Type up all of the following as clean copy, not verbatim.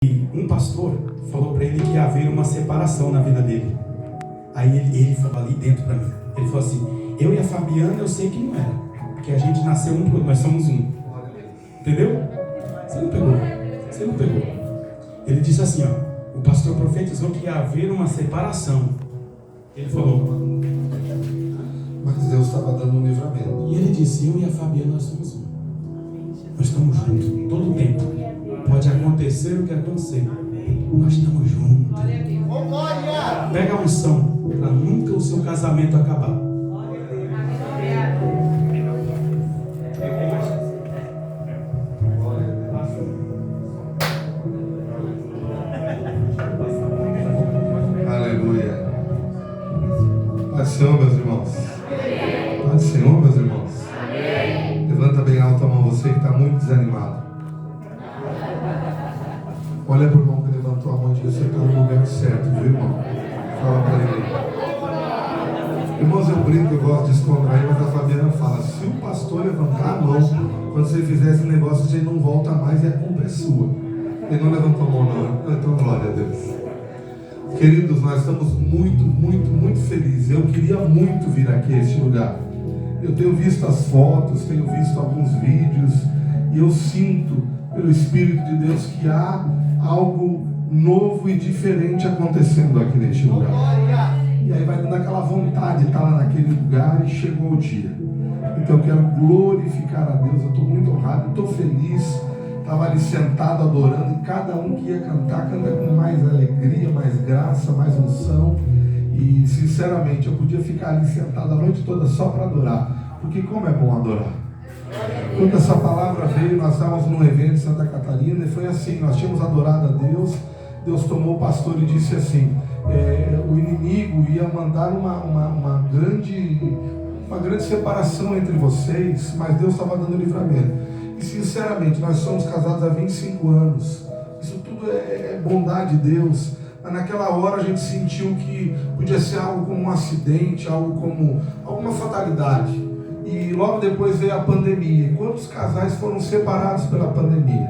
E um pastor falou para ele que ia haver uma separação na vida dele. Aí ele falou ali dentro para mim. Ele falou assim: eu e a Fabiana eu sei que não era, porque a gente nasceu um pro outro, nós somos um. Entendeu? Você não pegou. Você não pegou. Ele disse assim, ó, o pastor profetizou que ia haver uma separação. Ele falou. Mas Deus estava dando um livramento. E ele disse: eu e a Fabiana nós somos um. Nós estamos juntos todo o tempo. Pode acontecer o que acontecer. Nós estamos juntos. Pega a unção para nunca o seu casamento acabar. Aleluia. Paz do Senhor, meus irmãos. Paz do Senhor, meus irmãos. Levanta bem alto a mão, você que está muito desanimado. Olha para o irmão que levantou a mão e diz: você está no lugar certo, viu, irmão? Fala para ele. Irmãos, eu brinco, eu gosto de descontrair, mas a Fabiana fala: se o pastor levantar a mão, quando você fizer esse negócio, você não volta mais e a culpa é sua. Ele não levantou a mão, não. Então, glória a Deus. Queridos, nós estamos muito felizes. Eu queria muito vir aqui a este lugar. Eu tenho visto as fotos, tenho visto alguns vídeos, e eu sinto pelo Espírito de Deus que há algo novo e diferente acontecendo aqui neste lugar. E aí vai dando aquela vontade de estar lá naquele lugar, e chegou o dia. Então eu quero glorificar a Deus. Eu estou muito honrado, estou feliz. Estava ali sentado adorando, e cada um que ia cantar, canta com mais alegria, mais graça, mais unção. E sinceramente eu podia ficar ali sentado a noite toda só para adorar, porque como é bom adorar. Quando essa palavra veio, nós estávamos num evento em Santa Catarina, e foi assim: nós tínhamos adorado a Deus. Deus tomou o pastor e disse assim: o inimigo ia mandar uma grande separação entre vocês, mas Deus estava dando livramento. E sinceramente, nós somos casados há 25 anos. Isso tudo é bondade de Deus. Mas naquela hora a gente sentiu que podia ser algo como um acidente, algo como alguma fatalidade. E logo depois veio a pandemia. E quantos casais foram separados pela pandemia?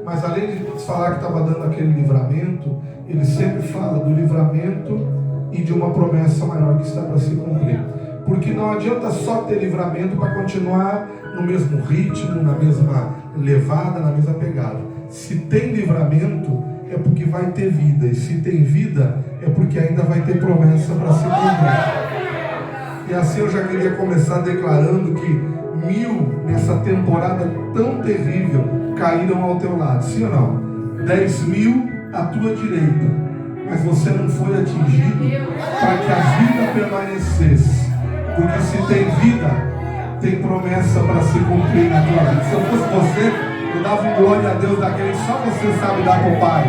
Mas além de Deus falar que estava dando aquele livramento, ele sempre fala do livramento e de uma promessa maior que está para se cumprir. Porque não adianta só ter livramento para continuar no mesmo ritmo, na mesma levada, na mesma pegada. Se tem livramento, é porque vai ter vida. E se tem vida, é porque ainda vai ter promessa para se cumprir. E assim eu já queria começar declarando que 1000 nessa temporada tão terrível caíram ao teu lado. Sim ou não? 10.000 à tua direita. Mas você não foi atingido para que a vida permanecesse. Porque se tem vida, tem promessa para se cumprir na tua vida. Se eu fosse você, eu dava um glória a Deus daquele que só você sabe dar para o Pai.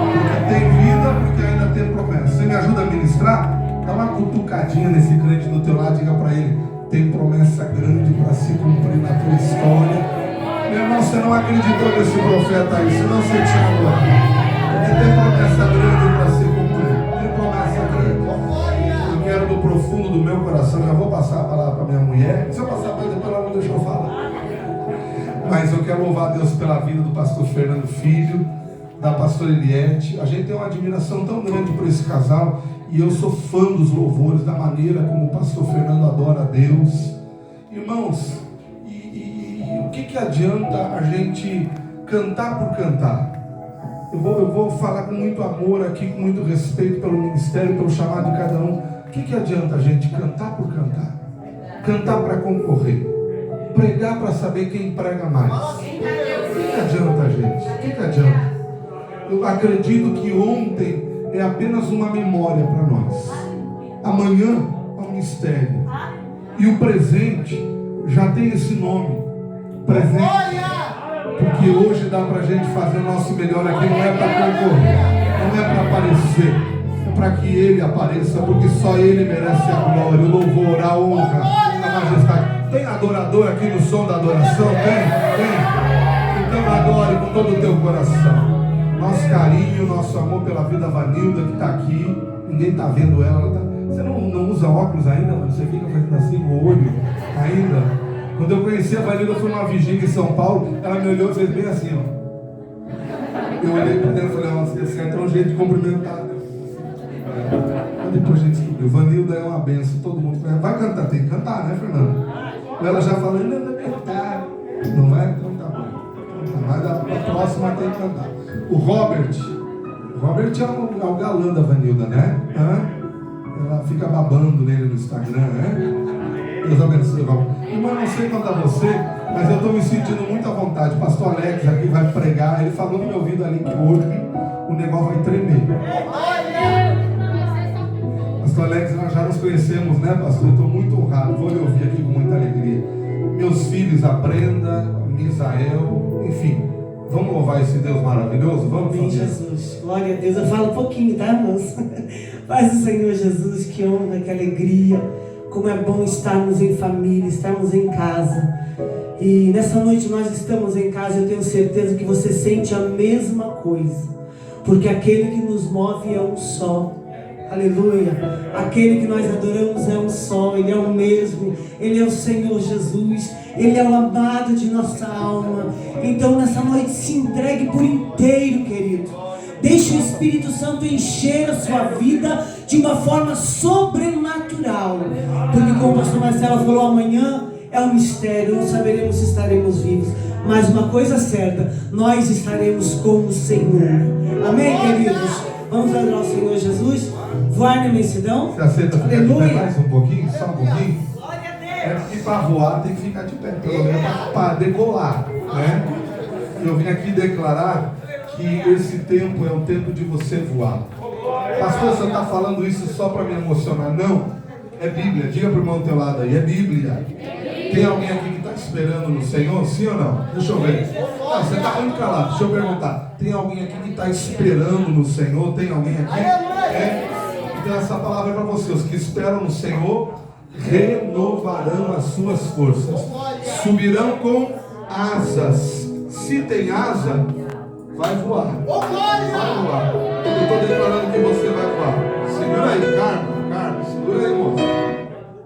Porque tem vida, porque ainda tem promessa. Você me ajuda a ministrar? Dá uma cutucadinha nesse crente do teu lado e diga para ele: tem promessa grande para se cumprir na tua história. Meu irmão, você não acreditou nesse profeta aí, senão você tinha agora. Porque tem promessa grande para se cumprir. Tem promessa grande. Eu quero do profundo do meu coração, já vou passar a palavra para minha mulher. Se eu passar para ela, depois ela não deixa eu falar. Mas eu quero louvar a Deus pela vida do pastor Fernando Filho, da pastora Eliette. A gente tem uma admiração tão grande por esse casal. E eu sou fã dos louvores, da maneira como o pastor Fernando adora a Deus. Irmãos, o que adianta a gente cantar por cantar? Eu vou falar com muito amor aqui, com muito respeito pelo ministério, pelo chamado de cada um. O que adianta a gente cantar por cantar? Cantar para concorrer? Pregar para saber quem prega mais? O que adianta, gente? O que adianta? Eu acredito que ontem é apenas uma memória para nós. Amanhã é um mistério. E o presente já tem esse nome. Presente. Porque hoje dá para a gente fazer o nosso melhor aqui. Não é para concorrer, não é para aparecer, é para que Ele apareça. Porque só Ele merece a glória, o louvor, a honra, a majestade. Tem adorador aqui no som da adoração? Tem. Então adore com todo o teu coração. Nosso carinho, nosso amor pela vida Vanilda que está aqui. Ninguém está vendo ela tá... Você não usa óculos ainda, mano? Você fica fazendo assim com o olho ainda? Quando eu conheci a Vanilda, foi numa vigília em São Paulo. Ela me olhou e fez bem assim, ó. Eu olhei para dentro e falei, nossa, esse é um jeito de cumprimentar. Mas depois a gente descobriu. Vanilda é uma benção, todo mundo conhece. Vai cantar, tem que cantar, né, Fernanda? Ela já falou, não vai cantar. Não vai? Então tá bom. Mas a próxima tem que cantar. O Robert é o galã da Vanilda, né? Ela fica babando nele no Instagram, né? Deus abençoe, Robert. Irmão, não sei quanto a você, mas eu estou me sentindo muito à vontade. O pastor Alex aqui vai pregar. Ele falou no meu ouvido ali que hoje o negócio vai tremer. Pastor Alex, nós já nos conhecemos, né, pastor? Eu estou muito honrado. Vou lhe ouvir aqui com muita alegria. Meus filhos, a Brenda, Misael, enfim. Vamos louvar esse Deus maravilhoso? Vamos Amém, Jesus. Glória a Deus. Eu falo um pouquinho, tá, irmãos? Paz do Senhor Jesus, que honra, que alegria. Como é bom estarmos em família, estarmos em casa. E nessa noite nós estamos em casa, eu tenho certeza que você sente a mesma coisa. Porque aquele que nos move é um só. Aleluia. Aquele que nós adoramos é um só. Ele é o mesmo. Ele é o Senhor Jesus. Ele é o amado de nossa alma. Então nessa noite se entregue por inteiro, querido. Deixe o Espírito Santo encher a sua vida de uma forma sobrenatural. Porque como o pastor Marcelo falou, amanhã é um mistério, não saberemos se estaremos vivos. Mas uma coisa certa, nós estaremos com o Senhor. Amém, queridos? Vamos adorar o Senhor Jesus. Voar na imensidão. Você aceita ficar de pé mais um pouquinho? Só um pouquinho? Glória a Deus. É que para voar tem que ficar de pé, pelo menos para decolar, né? Eu vim aqui declarar que esse tempo é um tempo de você voar. Pastor, você está falando isso só para me emocionar? Não, é Bíblia. Diga para o irmão do teu lado aí, é Bíblia. Tem alguém aqui que está esperando no Senhor? Sim ou não? Deixa eu ver. Ah, você está muito calado, deixa eu perguntar. Tem alguém aqui que está esperando no Senhor? Tem alguém aqui? Então essa palavra é para você. Os que esperam no Senhor renovarão as suas forças. Subirão com asas. Se tem asa, vai voar. Vai voar. Eu estou declarando que você vai voar. Segura aí, Carmen, segura aí, moço.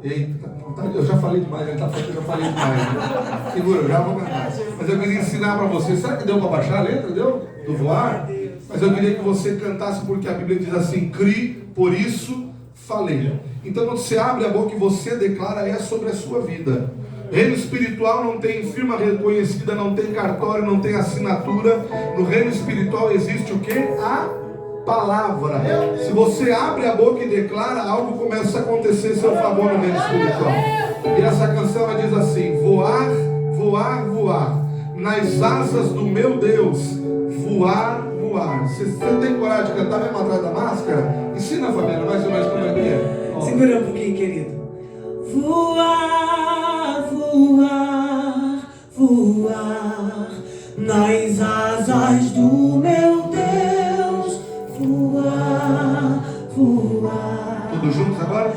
Eita, eu já falei demais, ele está falando que eu já falei demais. Segura, eu já vou cantar. Mas eu queria ensinar para você. Será que deu para baixar a letra? Deu? Do voar? Mas eu queria que você cantasse porque a Bíblia diz assim: crie, por isso falei. Então quando você abre a boca e você declara, é sobre a sua vida. Reino espiritual não tem firma reconhecida, não tem cartório, não tem assinatura. No reino espiritual existe o que? A palavra. Se você abre a boca e declara, algo começa a acontecer em seu favor no reino espiritual. E essa canção ela diz assim: voar, voar, voar nas asas do meu Deus. Voar, voar. Você tem coragem de cantar mesmo atrás da máscara? Ensina, Fabiana, mais ou menos como é que é. Segura um pouquinho, querido. Voar, voar, voar nas asas do meu Deus. Voar, voar. Todos juntos agora?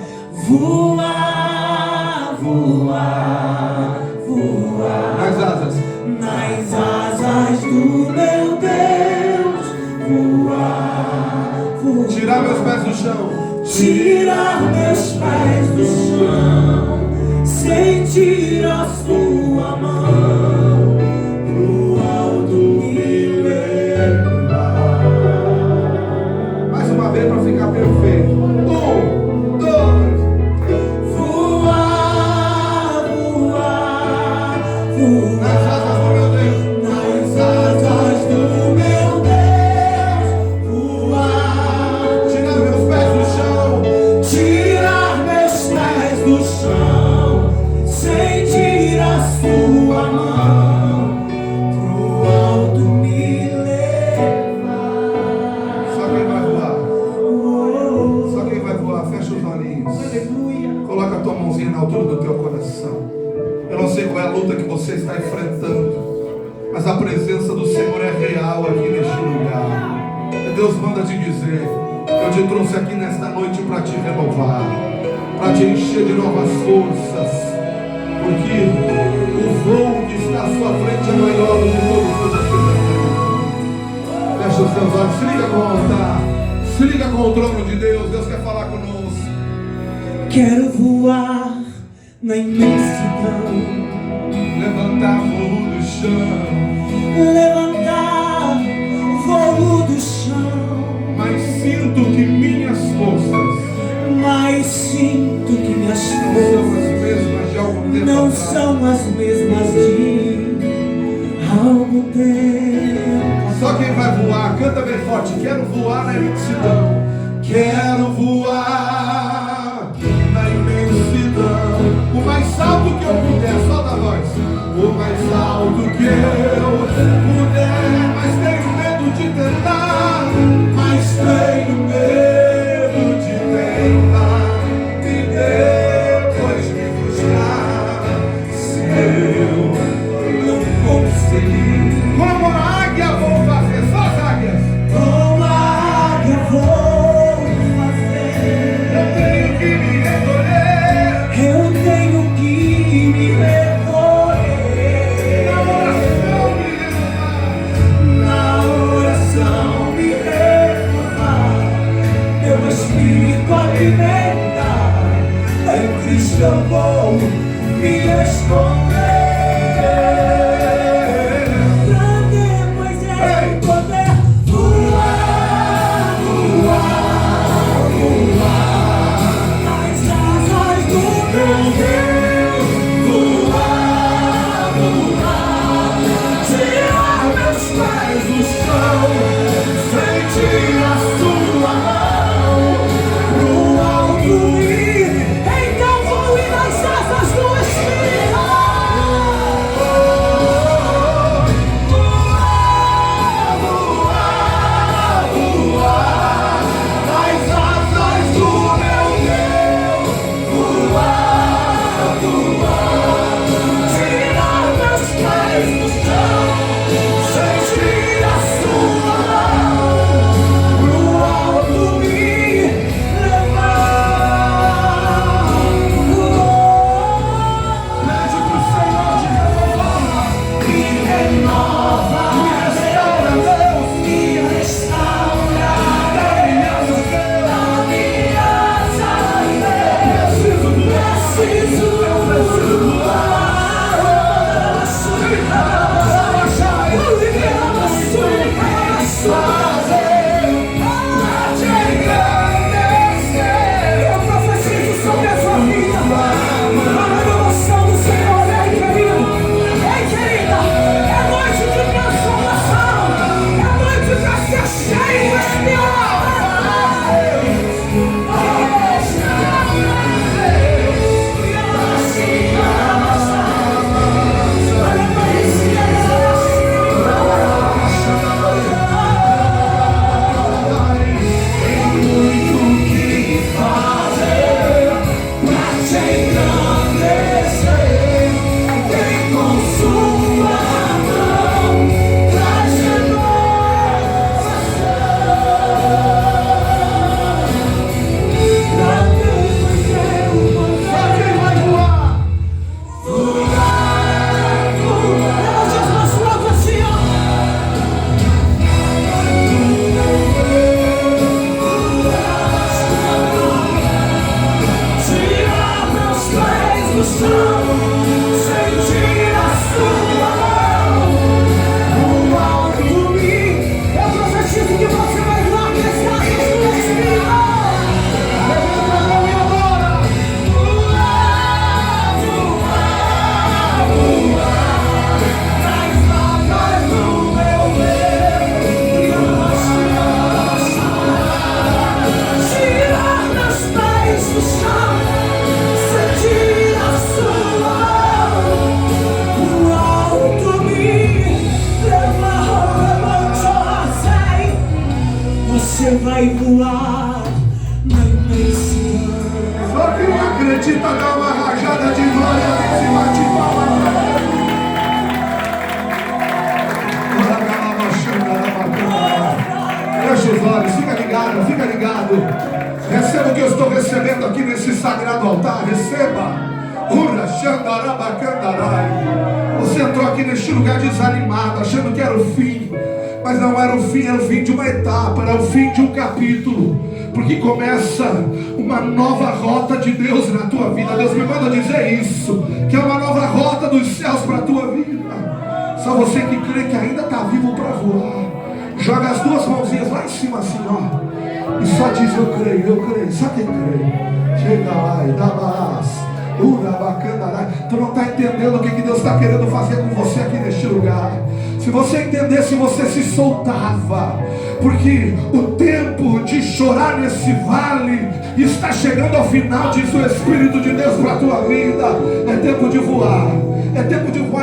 Voar, voar, voar Nas asas. nas asas do meu Deus. Voar, voar. Tirar meus pés do chão. Tirar meus pés do chão, sentir a sua mão pro alto me levar. Mais uma vez para ficar perfeito. 1, 2. Voar, voar, voar Nas asas do meu Deus. nas asas do meu Deus. Voar, Tirar meus pés do chão. tirar meus pés do chão, sentir a sua mão pro alto me levar. Só quem vai voar. Só quem vai voar. Fecha os olhinhos. Aleluia. Coloca a tua mãozinha na altura do teu coração. Eu não sei qual é a luta que você está enfrentando, mas a presença do Senhor é real aqui neste lugar. E Deus manda te dizer: eu te trouxe aqui nesta noite para te renovar, para te encher de novas forças, porque o voo que está à sua frente é maior do que todos que você tem. Fecha os seus olhos, se liga com o altar, se liga com o trono de Deus. Deus quer falar conosco. Quero voar na imensidão, Levantar voo do chão. levantar voo forte. Quero voar na imensidão. Quero voar na imensidão. O mais alto que eu puder, solta a voz. O mais alto que eu puder. Mas tenho medo de tentar. Mas tenho medo de tentar. E depois me frustrar. Se eu não conseguir. Como a águia vou fazer, só as águias. Como a águia vou fazer. Eu tenho que me recolher. Eu tenho que me recolher. Na oração me renovar. Meu espírito alimentar. Em Cristo eu vou me esconder. Pra depois eu poder voar, voar, voar. Nas asas do meu Deus. Voar, voar. Tirar meus pés do chão. Sentir a sua mão. Pro alto ir. Então voe nas asas do Espírito. Voar, voar, voar. Nas asas do meu Deus. Voar, voar. Tirar meus pés do chão. Sentir a sua mão. Pro alto me levar. Pede pro Senhor te renovar. Me renova, Me restaura, Deus. me restaura. Dá minhas Deus. Preciso voar. Preciso eu profetizo sobre a sua vida. A renovação do Senhor, ei querido, ei querida. É noite de transformação. É noite para ser cheio do Espírito. Você vai voar na imensidão. Só quem acredita dá uma rajada de glória em cima de palma. Fecha os olhos, fica ligado, fica ligado. Receba o que eu estou recebendo aqui nesse sagrado altar. Receba. Você entrou aqui neste lugar desanimado, achando que era o fim. Mas não era o fim, era o fim de uma etapa, era o fim de um capítulo. Porque começa uma nova rota de Deus na tua vida. Deus me manda dizer isso, que é uma nova rota dos céus para a tua vida. Só você que crê que ainda está vivo para voar, joga as duas mãozinhas lá em cima assim, ó. E só diz: eu creio, eu creio. Só quem crê. Chega lá e dá mais. O Tu não está entendendo o que Deus está querendo fazer com você aqui neste lugar. Se você entendesse, você se soltava, porque o tempo de chorar nesse vale está chegando ao final, diz o Espírito de Deus para a tua vida. É tempo de voar, é tempo de voar.